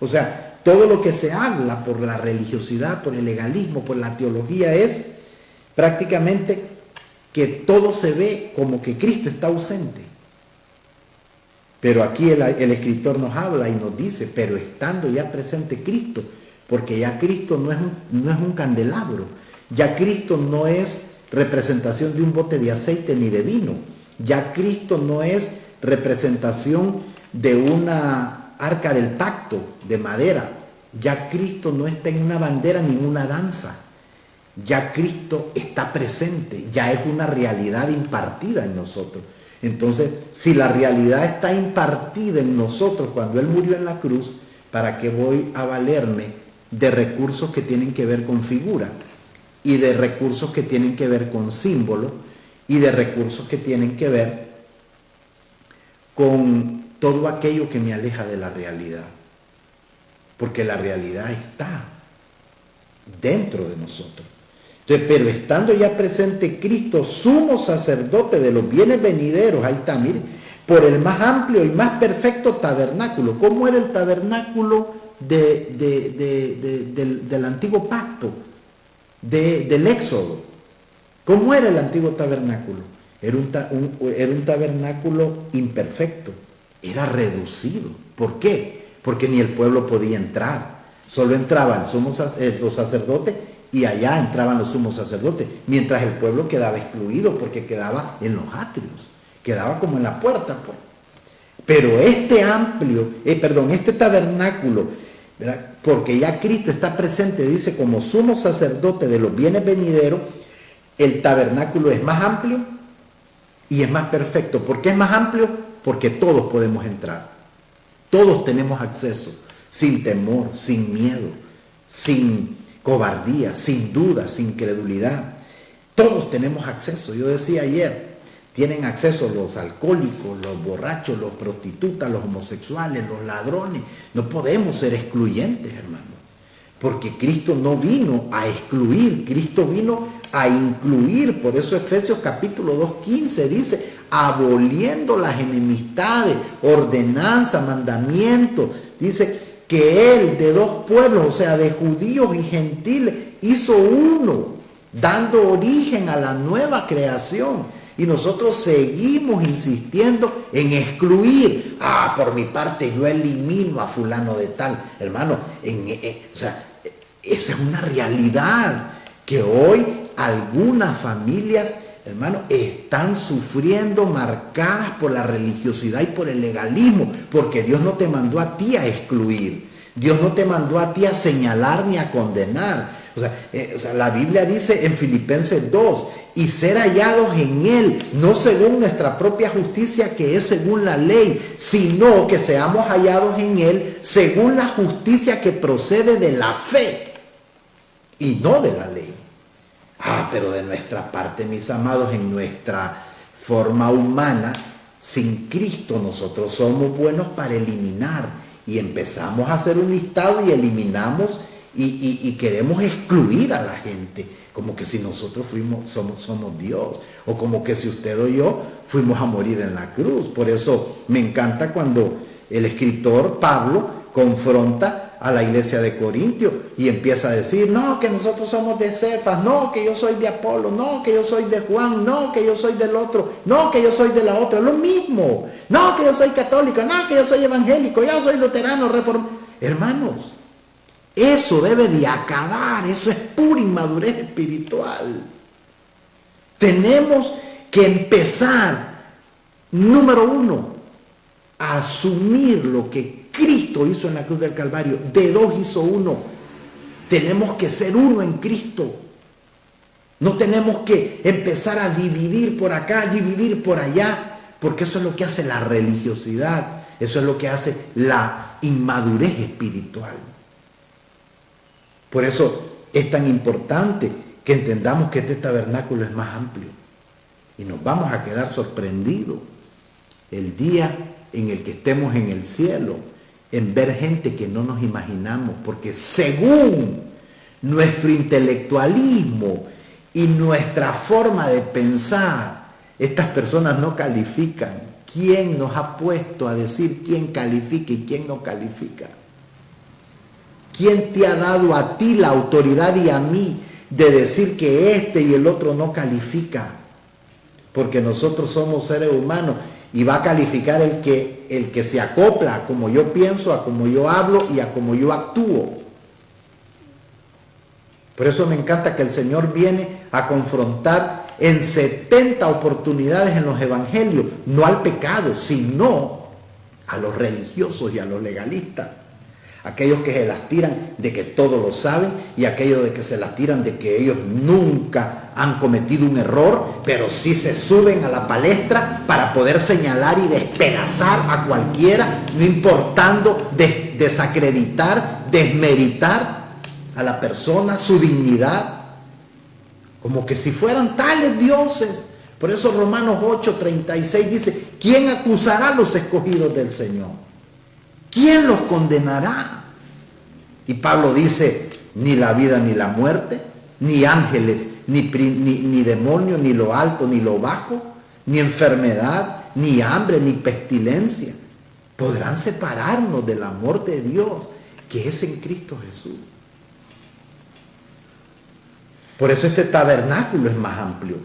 O sea, todo lo que se habla por la religiosidad, por el legalismo, por la teología es prácticamente que todo se ve como que Cristo está ausente. Pero aquí el escritor nos habla y nos dice, pero estando ya presente Cristo, porque ya Cristo no es un candelabro, ya Cristo no es representación de un bote de aceite ni de vino, ya Cristo no es representación de una arca del pacto de madera, ya Cristo no está en una bandera ni en una danza, ya Cristo está presente, ya es una realidad impartida en nosotros. Entonces, si la realidad está impartida en nosotros cuando Él murió en la cruz, ¿para qué voy a valerme de recursos que tienen que ver con figura? Y de recursos que tienen que ver con símbolo, y de recursos que tienen que ver con todo aquello que me aleja de la realidad. Porque la realidad está dentro de nosotros. Entonces, pero estando ya presente Cristo, sumo sacerdote de los bienes venideros, ahí está, mire, por el más amplio y más perfecto tabernáculo. ¿Cómo era el tabernáculo del antiguo pacto? Del Éxodo. ¿Cómo era el antiguo tabernáculo? Era un tabernáculo imperfecto, era reducido. ¿Por qué? Porque ni el pueblo podía entrar, solo entraban los sacerdotes y allá entraban los sumos sacerdotes, mientras el pueblo quedaba excluido porque quedaba en los atrios, quedaba como en la puerta, pues. Pero este tabernáculo, ¿verdad? Porque ya Cristo está presente, dice, como sumo sacerdote de los bienes venideros, el tabernáculo es más amplio y es más perfecto. ¿Por qué es más amplio? Porque todos podemos entrar, todos tenemos acceso, sin temor, sin miedo, sin cobardía, sin duda, sin credulidad. Todos tenemos acceso. Yo decía ayer, tienen acceso los alcohólicos, los borrachos, los prostitutas, los homosexuales, los ladrones. No podemos ser excluyentes, hermano, porque Cristo no vino a excluir, Cristo vino a incluir. Por eso Efesios capítulo 2:15 dice, aboliendo las enemistades, ordenanza, mandamientos, dice que Él de dos pueblos, o sea, de judíos y gentiles, hizo uno, dando origen a la nueva creación. Y nosotros seguimos insistiendo en excluir. Por mi parte yo elimino a fulano de tal. Hermano, esa es una realidad que hoy algunas familias, hermano, están sufriendo, marcadas por la religiosidad y por el legalismo, porque Dios no te mandó a ti a excluir, Dios no te mandó a ti a señalar ni a condenar. O sea, la Biblia dice en Filipenses 2, y ser hallados en Él, no según nuestra propia justicia que es según la ley, sino que seamos hallados en Él según la justicia que procede de la fe y no de la ley. Pero de nuestra parte, mis amados, en nuestra forma humana, sin Cristo nosotros somos buenos para eliminar, y empezamos a hacer un listado y eliminamos y queremos excluir a la gente, como que si nosotros somos Dios, o como que si usted o yo fuimos a morir en la cruz. Por eso me encanta cuando el escritor Pablo confronta a la iglesia de Corintio y empieza a decir, no, que nosotros somos de Cefas, no, que yo soy de Apolo, no, que yo soy de Juan, no, que yo soy del otro, no, que yo soy de la otra, lo mismo, no, que yo soy católico, no, que yo soy evangélico, yo soy luterano, reformado. Hermanos, eso debe de acabar, eso es pura inmadurez espiritual. Tenemos que empezar, número uno, a asumir lo que Cristo hizo en la cruz del Calvario. De dos hizo uno. Tenemos que ser uno en Cristo. No tenemos que empezar a dividir por acá, dividir por allá, porque eso es lo que hace la religiosidad, eso es lo que hace la inmadurez espiritual. Por eso es tan importante que entendamos que este tabernáculo es más amplio y nos vamos a quedar sorprendidos el día en el que estemos en el cielo, en ver gente que no nos imaginamos, porque según nuestro intelectualismo y nuestra forma de pensar, estas personas no califican. ¿Quién nos ha puesto a decir quién califica y quién no califica? ¿Quién te ha dado a ti la autoridad y a mí de decir que este y el otro no califica? Porque nosotros somos seres humanos y va a calificar el que se acopla a como yo pienso, a como yo hablo y a como yo actúo. Por eso me encanta que el Señor viene a confrontar en 70 oportunidades en los evangelios, no al pecado, sino a los religiosos y a los legalistas. Aquellos que se las tiran de que todo lo saben y aquellos de que se las tiran de que ellos nunca han cometido un error, pero sí se suben a la palestra para poder señalar y despedazar a cualquiera, no importando desacreditar, desmeritar a la persona, su dignidad, como que si fueran tales dioses. Por eso Romanos 8:36 dice: ¿quién acusará a los escogidos del Señor? ¿Quién los condenará? Y Pablo dice: ni la vida ni la muerte, ni ángeles, ni demonios, ni lo alto ni lo bajo, ni enfermedad, ni hambre, ni pestilencia podrán separarnos del amor de Dios que es en Cristo Jesús. Por eso este tabernáculo es más amplio,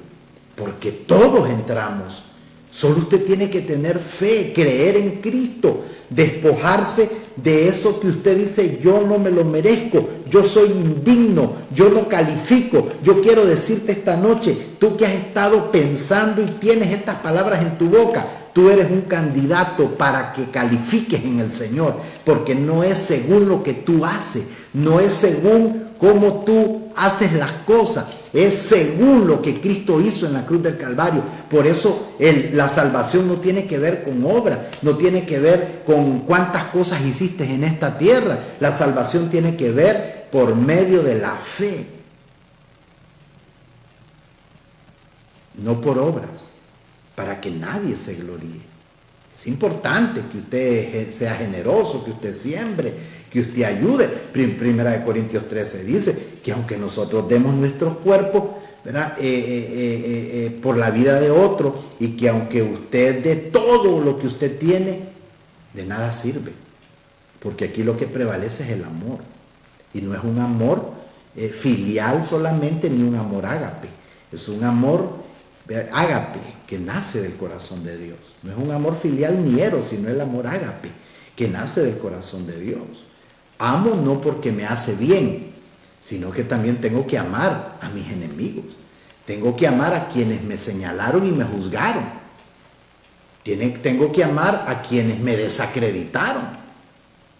porque todos entramos. Solo usted tiene que tener fe, creer en Cristo, despojarse de eso que usted dice: yo no me lo merezco, yo soy indigno, yo no califico. Yo quiero decirte esta noche, tú que has estado pensando y tienes estas palabras en tu boca, tú eres un candidato para que califiques en el Señor, porque no es según lo que tú haces, no es según cómo tú haces las cosas, es según lo que Cristo hizo en la cruz del Calvario. Por eso la salvación no tiene que ver con obra, no tiene que ver con cuántas cosas hiciste en esta tierra. La salvación tiene que ver por medio de la fe, no por obras, para que nadie se gloríe. Es importante que usted sea generoso, que usted siembre, que usted ayude. Primera de Corintios 13 dice que aunque nosotros demos nuestros cuerpos, ¿verdad? Por la vida de otro, y que aunque usted dé todo lo que usted tiene, de nada sirve, porque aquí lo que prevalece es el amor, y no es un amor filial solamente, ni un amor ágape, es un amor ágape que nace del corazón de Dios. No es un amor filial ni eros, sino el amor ágape que nace del corazón de Dios. Amo no porque me hace bien, sino que también tengo que amar a mis enemigos. Tengo que amar a quienes me señalaron y me juzgaron. Tengo que amar a quienes me desacreditaron.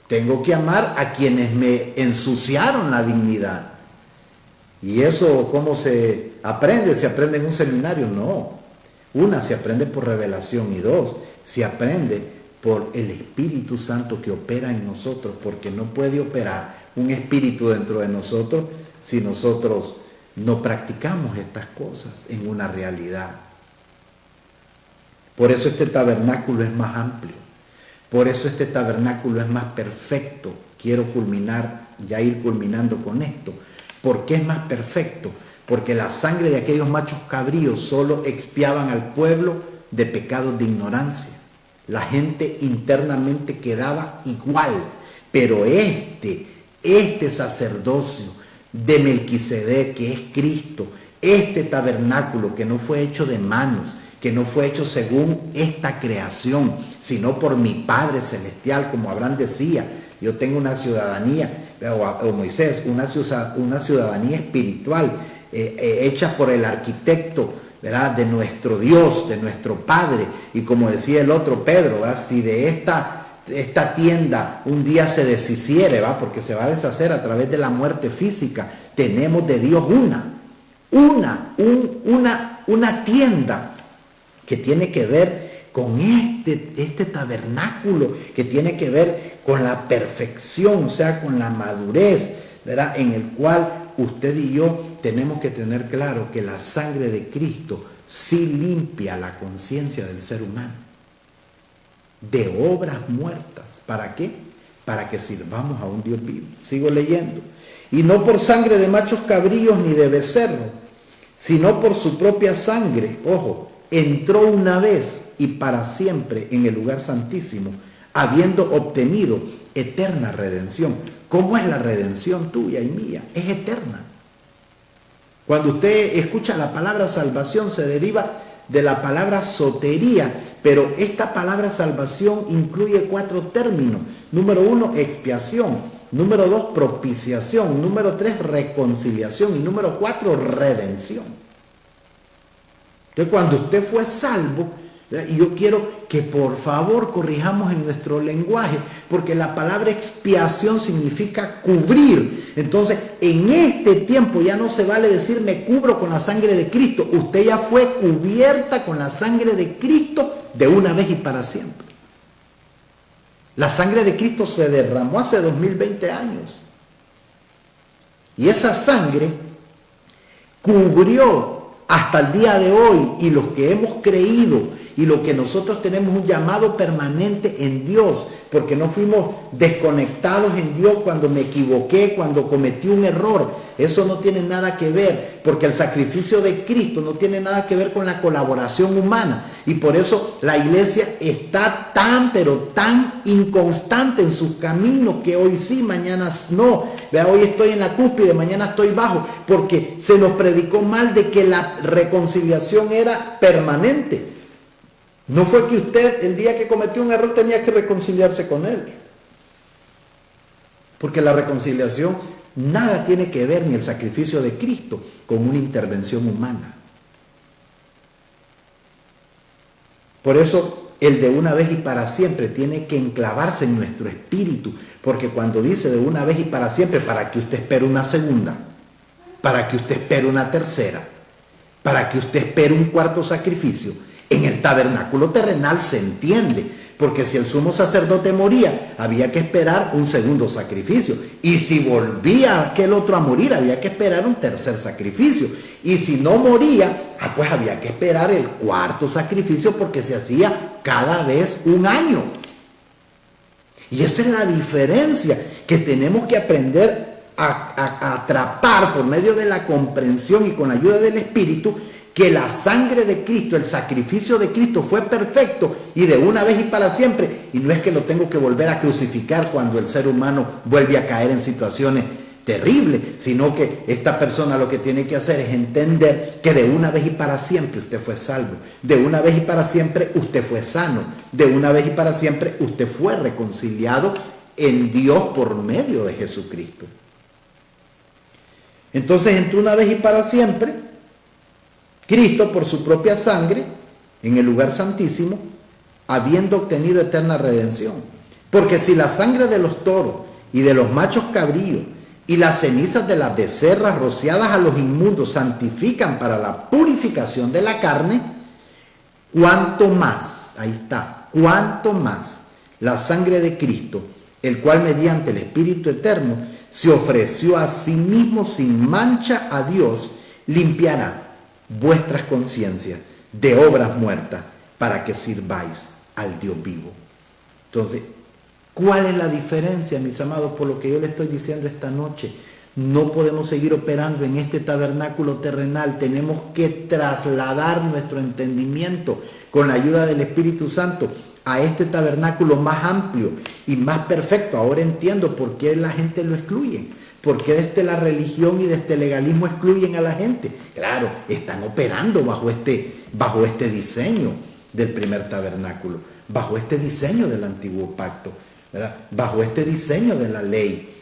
Tengo que amar a quienes me ensuciaron la dignidad. ¿Y eso cómo se aprende? ¿Se aprende en un seminario? No. Una, se aprende por revelación, y dos, se aprende por el Espíritu Santo que opera en nosotros, porque no puede operar un espíritu dentro de nosotros si nosotros no practicamos estas cosas en una realidad. Por eso este tabernáculo es más amplio, por eso este tabernáculo es más perfecto. Quiero ir culminando con esto. ¿Por qué es más perfecto? Porque la sangre de aquellos machos cabríos solo expiaban al pueblo de pecados de ignorancia. La gente internamente quedaba igual, pero este sacerdocio de Melquisedec, que es Cristo, este tabernáculo que no fue hecho de manos, que no fue hecho según esta creación, sino por mi Padre Celestial, como Abraham decía: yo tengo una ciudadanía, o Moisés, una ciudadanía espiritual, hecha por el arquitecto ¿verdad?, de nuestro Dios, de nuestro Padre. Y como decía el otro Pedro, ¿verdad?, si de esta tienda un día se deshiciere, ¿va?, porque se va a deshacer a través de la muerte física, tenemos de Dios una tienda que tiene que ver con este tabernáculo, que tiene que ver con la perfección, o sea, con la madurez, ¿verdad?, en el cual usted y yo tenemos que tener claro que la sangre de Cristo sí limpia la conciencia del ser humano de obras muertas. ¿Para qué? Para que sirvamos a un Dios vivo. Sigo leyendo. Y no por sangre de machos cabríos ni de becerros, sino por su propia sangre, ojo, entró una vez y para siempre en el lugar santísimo, habiendo obtenido eterna redención. ¿Cómo es la redención tuya y mía? Es eterna. Cuando usted escucha la palabra salvación, se deriva de la palabra sotería, pero esta palabra salvación incluye 4 términos. Número 1, expiación. Número 2, propiciación. Número 3, reconciliación. Y número 4, redención. Entonces, cuando usted fue salvo, y yo quiero que por favor corrijamos en nuestro lenguaje, porque la palabra expiación significa cubrir. Entonces, en este tiempo ya no se vale decir me cubro con la sangre de Cristo. Usted ya fue cubierta con la sangre de Cristo de una vez y para siempre. La sangre de Cristo se derramó hace 2020 años. Y esa sangre cubrió hasta el día de hoy, y los que hemos creído y lo que nosotros tenemos un llamado permanente en Dios, porque no fuimos desconectados en Dios cuando me equivoqué, cuando cometí un error. Eso no tiene nada que ver, porque el sacrificio de Cristo no tiene nada que ver con la colaboración humana. Y por eso la iglesia está pero tan inconstante en sus caminos, que hoy sí, mañana no. Vea, hoy estoy en la cúspide, mañana estoy bajo, porque se nos predicó mal de que la reconciliación era permanente. No fue que usted el día que cometió un error tenía que reconciliarse con él. Porque la reconciliación nada tiene que ver, ni el sacrificio de Cristo, con una intervención humana. Por eso el de una vez y para siempre tiene que enclavarse en nuestro espíritu. Porque cuando dice de una vez y para siempre, para que usted espere una segunda, para que usted espere una tercera, para que usted espere un cuarto sacrificio, en el tabernáculo terrenal se entiende, porque si el sumo sacerdote moría, había que esperar un segundo sacrificio, y si volvía aquel otro a morir, había que esperar un tercer sacrificio, y si no moría, pues había que esperar el cuarto sacrificio, porque se hacía cada vez un año. Y esa es la diferencia que tenemos que aprender a atrapar por medio de la comprensión y con la ayuda del Espíritu, que la sangre de Cristo, el sacrificio de Cristo fue perfecto y de una vez y para siempre. Y no es que lo tengo que volver a crucificar cuando el ser humano vuelve a caer en situaciones terribles, sino que esta persona lo que tiene que hacer es entender que de una vez y para siempre usted fue salvo, de una vez y para siempre usted fue sano, de una vez y para siempre usted fue reconciliado en Dios por medio de Jesucristo. Entonces, entre una vez y para siempre, Cristo, por su propia sangre, en el lugar santísimo, habiendo obtenido eterna redención. Porque si la sangre de los toros y de los machos cabríos y las cenizas de las becerras rociadas a los inmundos santifican para la purificación de la carne, cuánto más, ahí está, cuánto más la sangre de Cristo, el cual mediante el Espíritu Eterno se ofreció a sí mismo sin mancha a Dios, limpiará vuestras conciencias de obras muertas para que sirváis al Dios vivo. Entonces, ¿cuál es la diferencia, mis amados, por lo que yo le estoy diciendo esta noche? No podemos seguir operando en este tabernáculo terrenal. Tenemos que trasladar nuestro entendimiento con la ayuda del Espíritu Santo a este tabernáculo más amplio y más perfecto. Ahora entiendo por qué la gente lo excluye. ¿Por qué desde la religión y desde el legalismo excluyen a la gente? Claro, están operando bajo este diseño del primer tabernáculo, bajo este diseño del antiguo pacto, ¿verdad? Bajo este diseño de la ley,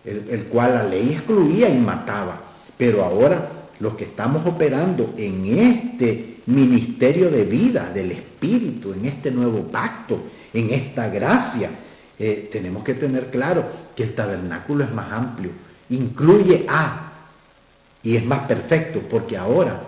el cual la ley excluía y mataba. Pero ahora los que estamos operando en este ministerio de vida del Espíritu, en este nuevo pacto, en esta gracia, tenemos que tener claro que el tabernáculo es más amplio, incluye y es más perfecto, porque ahora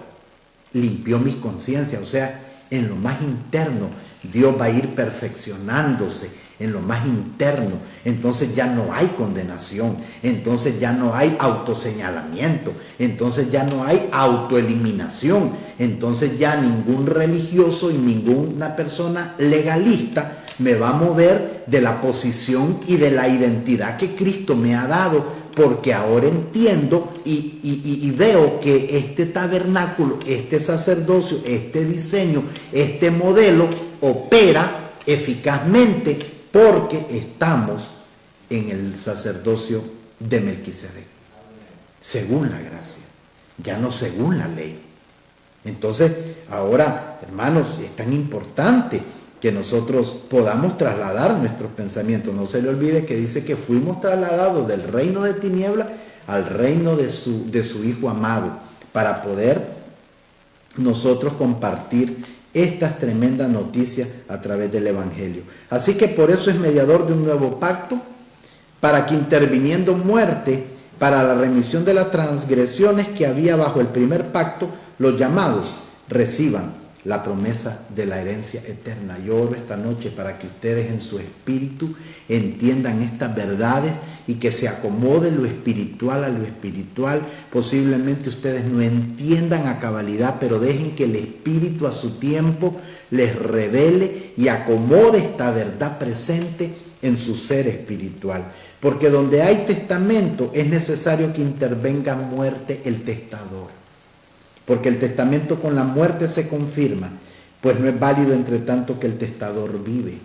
limpió mis conciencias, o sea, en lo más interno, Dios va a ir perfeccionándose en lo más interno. Entonces ya no hay condenación, entonces ya no hay autoseñalamiento, entonces ya no hay autoeliminación, entonces ya ningún religioso y ninguna persona legalista me va a mover de la posición y de la identidad que Cristo me ha dado, porque ahora entiendo y veo que este tabernáculo, este sacerdocio, este diseño, este modelo opera eficazmente porque estamos en el sacerdocio de Melquisedec, según la gracia, ya no según la ley. Entonces, ahora, hermanos, es tan importante que nosotros podamos trasladar nuestros pensamientos. No se le olvide que dice que fuimos trasladados del reino de tinieblas al reino de su Hijo amado, para poder nosotros compartir estas tremendas noticias a través del Evangelio. Así que por eso es mediador de un nuevo pacto, para que interviniendo muerte para la remisión de las transgresiones que había bajo el primer pacto, los llamados reciban la promesa de la herencia eterna. Yo oro esta noche para que ustedes en su espíritu entiendan estas verdades y que se acomode lo espiritual a lo espiritual. Posiblemente ustedes no entiendan a cabalidad, pero dejen que el Espíritu a su tiempo les revele y acomode esta verdad presente en su ser espiritual. Porque donde hay testamento es necesario que intervenga muerte el testador. Porque el testamento con la muerte se confirma, pues no es válido entre tanto que el testador vive,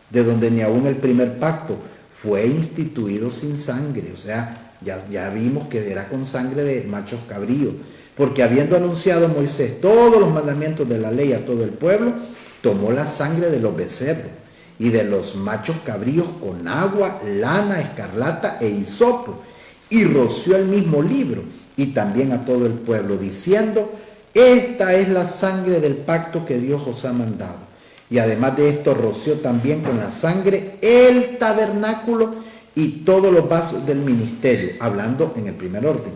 de donde ni aún el primer pacto fue instituido sin sangre. O sea, ya vimos que era con sangre de machos cabríos, porque habiendo anunciado Moisés todos los mandamientos de la ley a todo el pueblo, tomó la sangre de los becerros y de los machos cabríos con agua, lana, escarlata e hisopo, y roció el mismo libro, y también a todo el pueblo, diciendo: esta es la sangre del pacto que Dios os ha mandado. Y además de esto, roció también con la sangre el tabernáculo y todos los vasos del ministerio, hablando en el primer orden.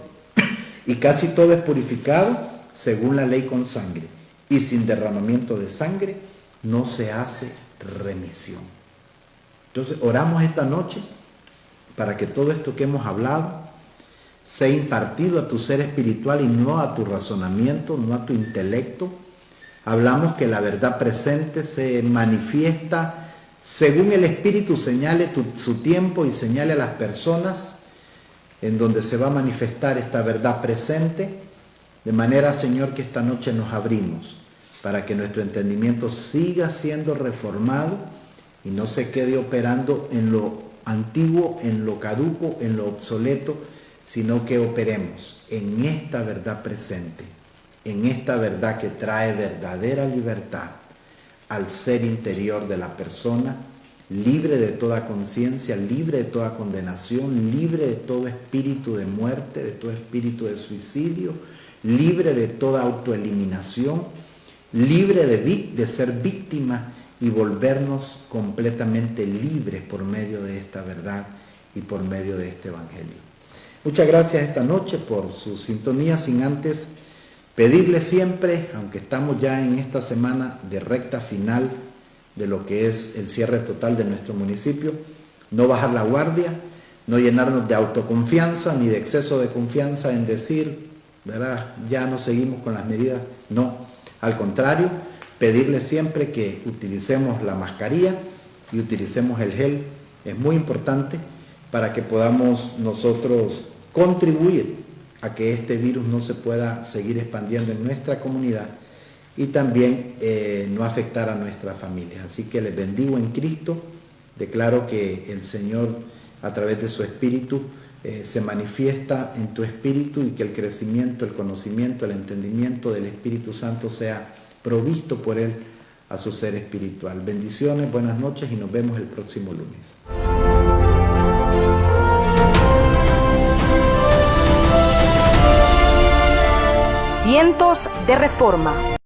Y casi todo es purificado según la ley con sangre, y sin derramamiento de sangre no se hace remisión. Entonces, oramos esta noche para que todo esto que hemos hablado sea impartido a tu ser espiritual y no a tu razonamiento, no a tu intelecto. Hablamos que la verdad presente se manifiesta según el Espíritu señale su tiempo y señale a las personas en donde se va a manifestar esta verdad presente. De manera, Señor, que esta noche nos abrimos para que nuestro entendimiento siga siendo reformado y no se quede operando en lo antiguo, en lo caduco, en lo obsoleto, sino que operemos en esta verdad presente, en esta verdad que trae verdadera libertad al ser interior de la persona, libre de toda conciencia, libre de toda condenación, libre de todo espíritu de muerte, de todo espíritu de suicidio, libre de toda autoeliminación, libre de ser víctima y volvernos completamente libres por medio de esta verdad y por medio de este Evangelio. Muchas gracias esta noche por su sintonía, sin antes pedirle siempre, aunque estamos ya en esta semana de recta final de lo que es el cierre total de nuestro municipio, no bajar la guardia, no llenarnos de autoconfianza ni de exceso de confianza en decir, ¿verdad?, ya no seguimos con las medidas. No, al contrario, pedirle siempre que utilicemos la mascarilla y utilicemos el gel. Es muy importante para que podamos nosotros contribuir a que este virus no se pueda seguir expandiendo en nuestra comunidad y también no afectar a nuestras familias. Así que les bendigo en Cristo, declaro que el Señor a través de su Espíritu se manifiesta en tu espíritu y que el crecimiento, el conocimiento, el entendimiento del Espíritu Santo sea provisto por Él a su ser espiritual. Bendiciones, buenas noches y nos vemos el próximo lunes. Vientos de Reforma.